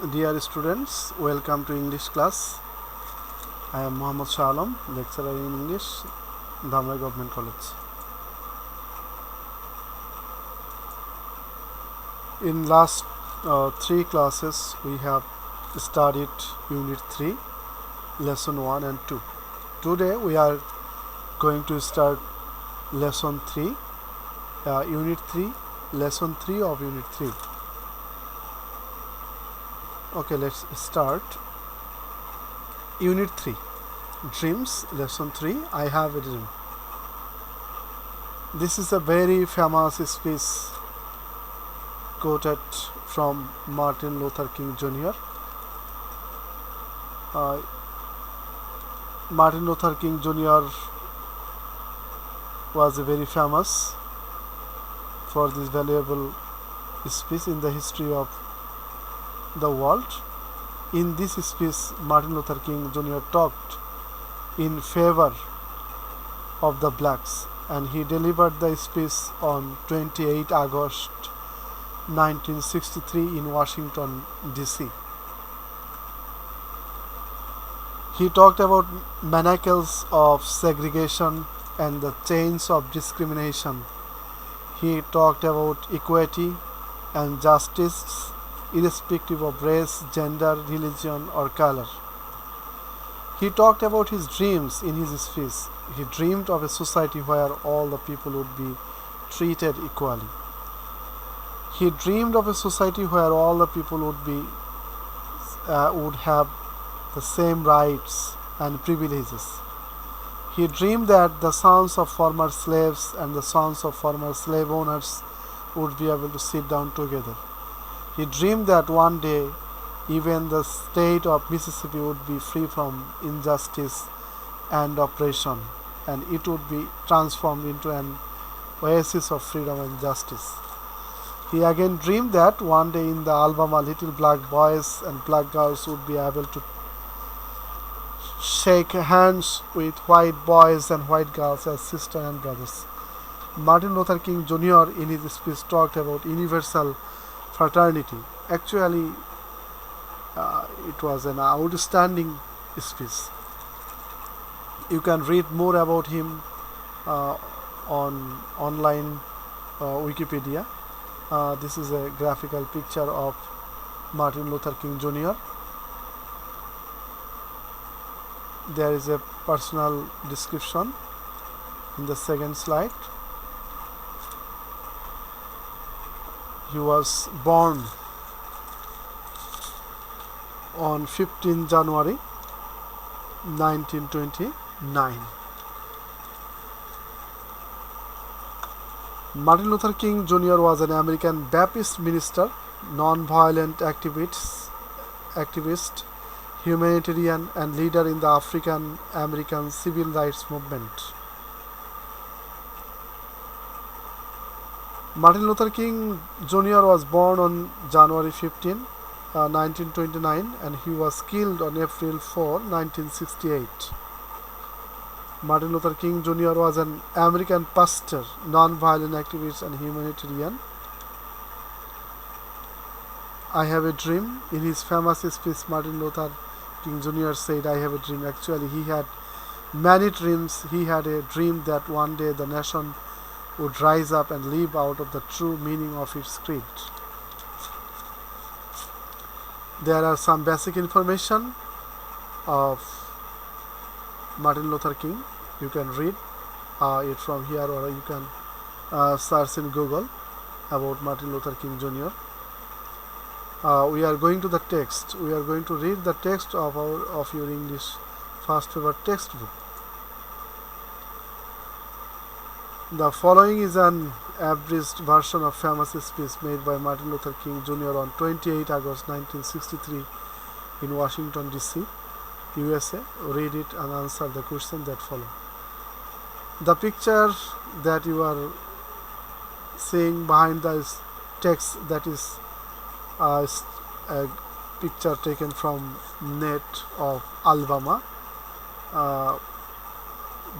Dear students, welcome to English class. I am Mohammad Shah Alam, lecturer in English, Dhamra Government College. In last 3 classes, we have studied Unit 3, Lesson 1 and 2. Today we are going to start Lesson 3, Unit 3, Lesson 3 of Unit 3. Okay, let's start. Unit 3, Dreams, Lesson 3, I Have a Dream. This is a very famous speech quoted from Martin Luther King Jr. Martin Luther King Jr. was very famous for this valuable speech in the history of the world. In this speech, Martin Luther King Jr. talked in favor of the blacks, and he delivered the speech on 28 August 1963 in Washington, D.C. He talked about manacles of segregation and the chains of discrimination. He talked about equity and justice irrespective of race, gender, religion, or color. He talked about his dreams in his speech. He dreamed of a society where all the people would be treated equally. He dreamed of a society where all the people would have the same rights and privileges. He dreamed that the sons of former slaves and the sons of former slave owners would be able to sit down together. He dreamed that one day even the state of Mississippi would be free from injustice and oppression, and it would be transformed into an oasis of freedom and justice. He again dreamed that one day in the Alabama, little black boys and black girls would be able to shake hands with white boys and white girls as sisters and brothers. Martin Luther King Jr. in his speech talked about universal fraternity. Actually, it was an outstanding speech. You can read more about him on online Wikipedia. This is a graphical picture of Martin Luther King Jr. There is a personal description in the second slide. He was born on 15 January 1929. Martin Luther King Jr. was an American Baptist minister, non-violent activist, humanitarian, and leader in the African American civil rights movement. Martin Luther King Jr. was born on January 15, 1929, and he was killed on April 4, 1968. Martin Luther King Jr. was an American pastor, non-violent activist, and humanitarian. I have a dream. In his famous speech, Martin Luther King Jr. said, I have a dream. Actually, he had many dreams. He had a dream that one day the nation would rise up and live out of the true meaning of its creed. There are some basic information of Martin Luther King. You can read it from here, or you can search in Google about Martin Luther King Jr. We are going to the text. We are going to read the text of your English first paper textbook. The following is an abridged version of famous speech made by Martin Luther King Jr. on 28 August 1963 in Washington, D.C., USA. Read it and answer the questions that follow. The picture that you are seeing behind the text, that is a picture taken from net of Alabama.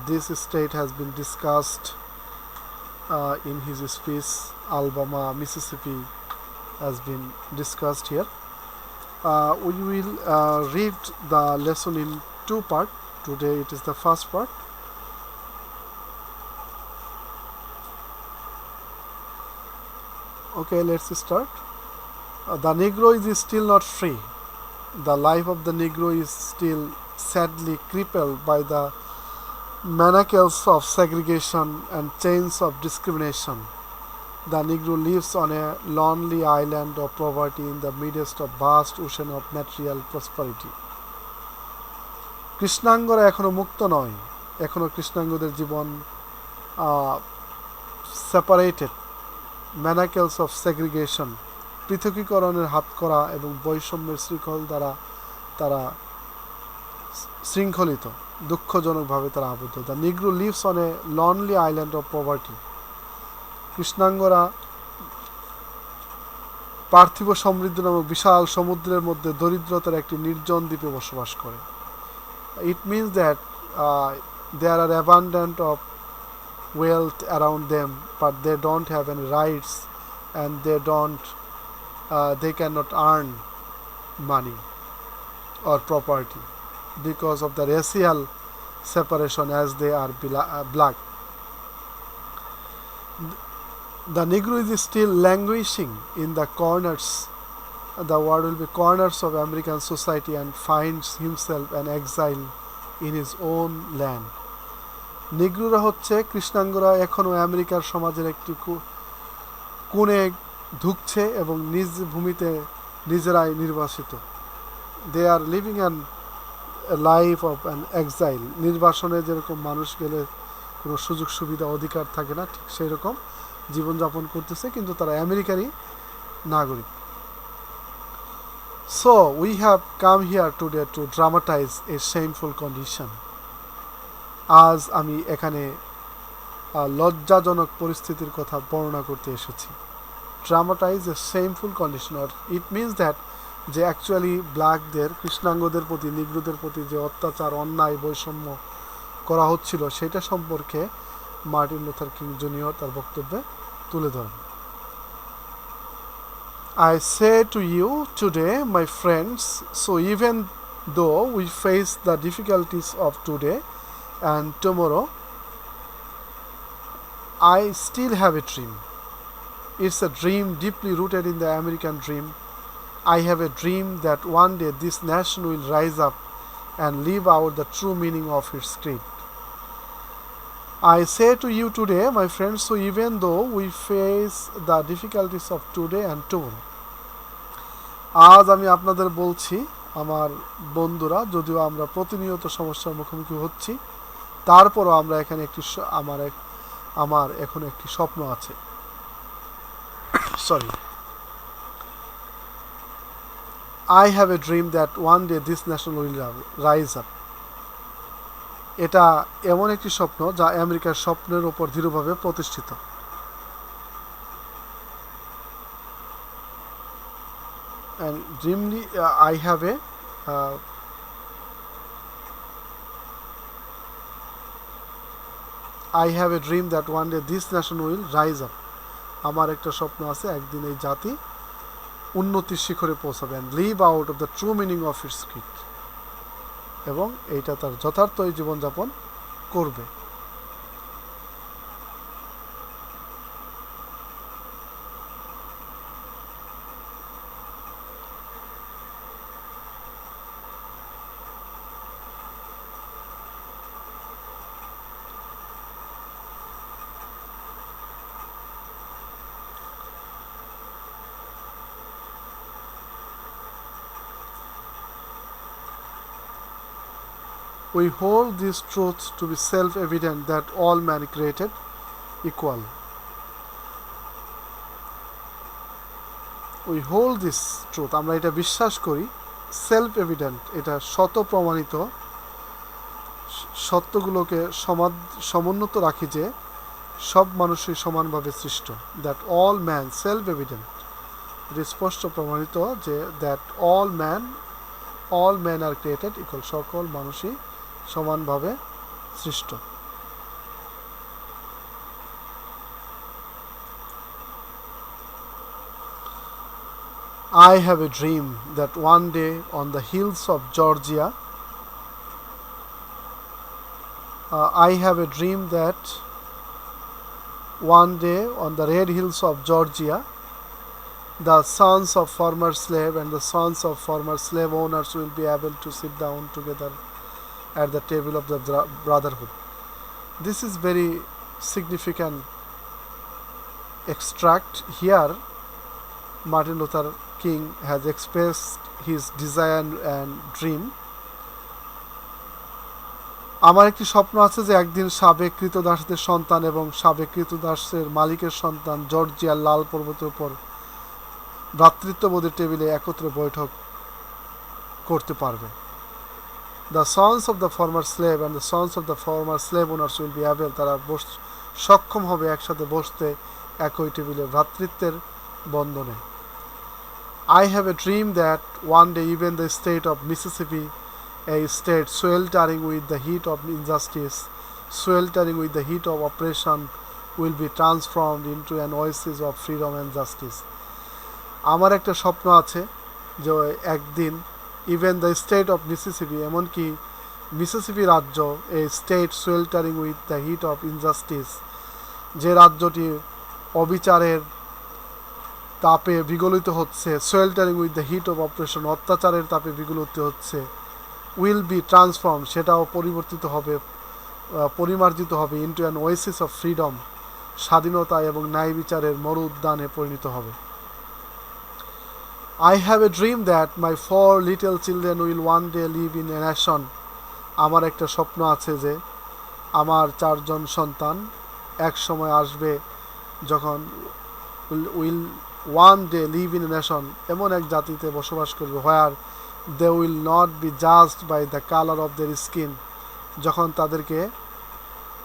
This state has been discussed in his speech. Alabama, Mississippi has been discussed here. We will read the lesson in two parts. Today it is the first part. Okay, let's start. The Negro is still not free. The life of the Negro is still sadly crippled by the manacles of segregation and chains of discrimination. The Negro lives on a lonely island of poverty in the midst of vast ocean of material prosperity. কৃষ্ণাঙ্গরা এখনো মুক্ত নয়, এখনো কৃষ্ণাঙ্গদের জীবন separated manacles of segregation, পৃথকীকরণের হাতকড়া এবং বৈষম্যের শৃঙ্খল দ্বারা তারা শৃঙ্খলিত, দুঃখজনকভাবে তারা আবদ্ধ। The negro lives on a lonely island of poverty. কৃষ্ণাঙ্গরা পার্থিব সমৃদ্ধ নামক বিশাল সমুদ্রের মধ্যে দরিদ্রতার একটি নির্জন দ্বীপে বসবাস করে। It means that there are abundant of wealth around them, but they don't have any rights, and they cannot earn money or property because of the racial separation, as they are black. The Negro is still languishing in the corners, the word will be corners of American society, and finds himself an exile in his own land. নিগ্রোরা হচ্ছে কৃষ্ণাঙ্গরা এখনও আমেরিকার সমাজের একটি কোণে ঢুকছে এবং নিজ ভূমিতে নিজেরাই নির্বাসিত। They are living an life of an exile. নির্বাসনে যেরকম মানুষ গেলে কোনো সুযোগ সুবিধা অধিকার থাকে না, ঠিক সেই রকম জীবনযাপন করতেছে, কিন্তু তারা আমেরিকারই নাগরিক। So we have come here today to dramatize a shameful condition. আজ আমি এখানে লজ্জাজনক পরিস্থিতির কথা বর্ণনা করতে এসেছি। Dramatise A shameful condition, or it means that যে অ্যাকচুয়ালি ব্ল্যাকদের, কৃষ্ণাঙ্গদের প্রতি, নিগ্রোদের প্রতি যে অত্যাচার, অন্যায়, বৈষম্য করা হচ্ছিল সেটা সম্পর্কে মার্টিন লুথার কিং জুনিয়র তার বক্তব্যে তুলে ধরেন। I say to you today, my friends, so even though we face the difficulties of today and tomorrow, I still have a dream. It's a dream deeply rooted in the American dream. I have a dream that one day this nation will rise up and live out the true meaning of its creed. I say to you today, my friends, so even though we face the difficulties of today and tomorrow, আজ আমি আপনাদের বলছি আমার বন্ধুরা, যদিও আমরা প্রতিনিয়ত সমস্যার মুখোমুখি হচ্ছি, তারপরও আমরা এখানে আমার এখন একটি স্বপ্ন আছে। Sorry, I have a dream that one day this nation will rise up. এটা এমন একটি স্বপ্ন যা আমেরিকার স্বপ্নের উপর দৃঢ়ভাবে প্রতিষ্ঠিত। And dreamly, I have a dream that one day this nation will rise up. আমার একটা স্বপ্ন আছে একদিন এই জাতি উন্নতির শিখরে পৌঁছাবে, and live out of the true meaning of its creed, এবং এইটা তার যথার্থ জীবনযাপন করবে। We hold this truth to be self-evident that all men created equal. We hold this truth, আমরা এটা বিশ্বাস করি, সেলফ এভিডেন্ট, এটা শত প্রমাণিত, সত্যগুলোকে সমুন্নত রাখি যে সব মানুষই সমানভাবে সৃষ্ট। That all man, self evident, এটা স্পষ্ট প্রমাণিত যে that all man R created equal, সকল মানুষই সমানভাবে সৃষ্ট। I have a dream that one day on the hills of Georgia, I have a dream that one day on the red hills of Georgia, the sons of former slave and the sons of former slave owners will be able to sit down together at the table of the brotherhood. This is very significant extract. Here Martin Luther King has expressed his desire and dream. আমার একটি স্বপ্ন আছে যে একদিন সাবেক কৃতদাসদের সন্তান এবং সাবেক কৃতদাসের মালিকের সন্তান জর্জিয়ার লাল পর্বতের উপর ভ্রাতৃত্ববোধের টেবিলে একত্রে বৈঠক করতে পারবে। The sons of the former slave and the sons of the former slave owners will be able, তারা সক্ষম হবে একসাথে বসতে একই টেবিলে ভ্রাতৃত্বের বন্ধনে। I have a dream that one day even the state of Mississippi, a state sweltering with the heat of injustice, sweltering with the heat of oppression, will be transformed into an oasis of freedom and justice. আমার একটা স্বপ্ন আছে যে একদিন even the state of Mississippi, এমনকি মিসিসিপি রাজ্য, a state sweltering with the heat of injustice, যে রাজ্যটি অবিচারের তাপে বিগলিত হচ্ছে, sweltering with the heat of oppression, অত্যাচারের তাপে বিগলিত হচ্ছে, উইল বি ট্রান্সফর্ম, সেটাও পরিবর্তিত হবে, পরিমার্জিত হবে into an Oasis of freedom, স্বাধীনতা এবং ন্যায় বিচারের মরু উদ্যানে পরিণত হবে। I have a dream that my 4 little children will one day live in a nation. আমার একটা স্বপ্ন আছে যে আমার 4 জন সন্তান এক সময় আসবে যখন will one day live in a nation, এমন এক জাতিতে বসবাস করবে, where they will not be judged by the color of their skin, যখন তাদেরকে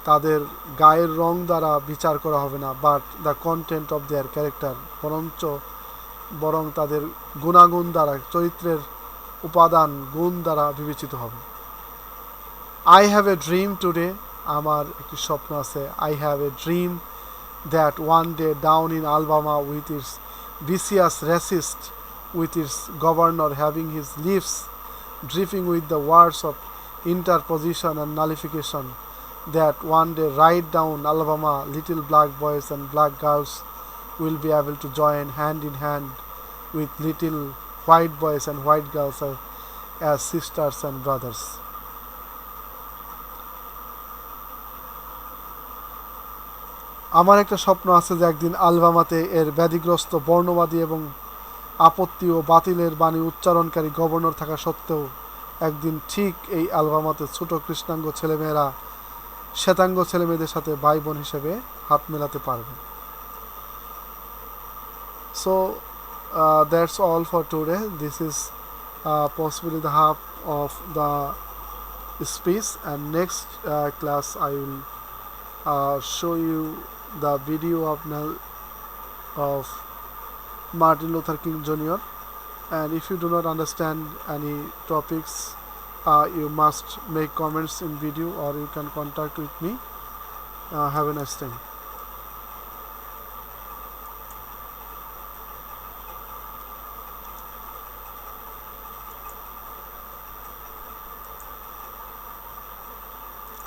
তাদের গায়ের রং দ্বারা বিচার করা হবে না, but the content of their character, বরং তাদের গুণাগুণ দ্বারা, চরিত্রের উপাদান গুণ দ্বারা বিবেচিত হবে। I have a dream today, আমার একটি স্বপ্ন আছে। I have a dream that one day down in Alabama with its vicious racist, with its governor having his lips dripping with the words of interposition and nullification, that one day right down Alabama little black boys and black girls will be able to join hand in hand with little white boys and white girls as sisters and brothers. আমার একটা স্বপ্ন আছে যে একদিন আলবামাতে এর ব্যাধিগ্রস্ত বর্ণবাদী এবং আপত্তি ও বাতিলের বাণী উচ্চারণকারী গভর্নর থাকা সত্ত্বেও একদিন ঠিক এই আলবামাতে ছোট কৃষ্ণাঙ্গ ছেলেমেয়েরা শ্বেতাঙ্গ ছেলেমেয়েদের সাথে ভাই বোন হিসেবে হাত মেলাতে পারবে। So that's all for today. This is possibly the half of the speech, and next class I will show you the video of Martin Luther King Jr. And if you do not understand any topics, you must make comments in video or you can contact with me. Have a nice time.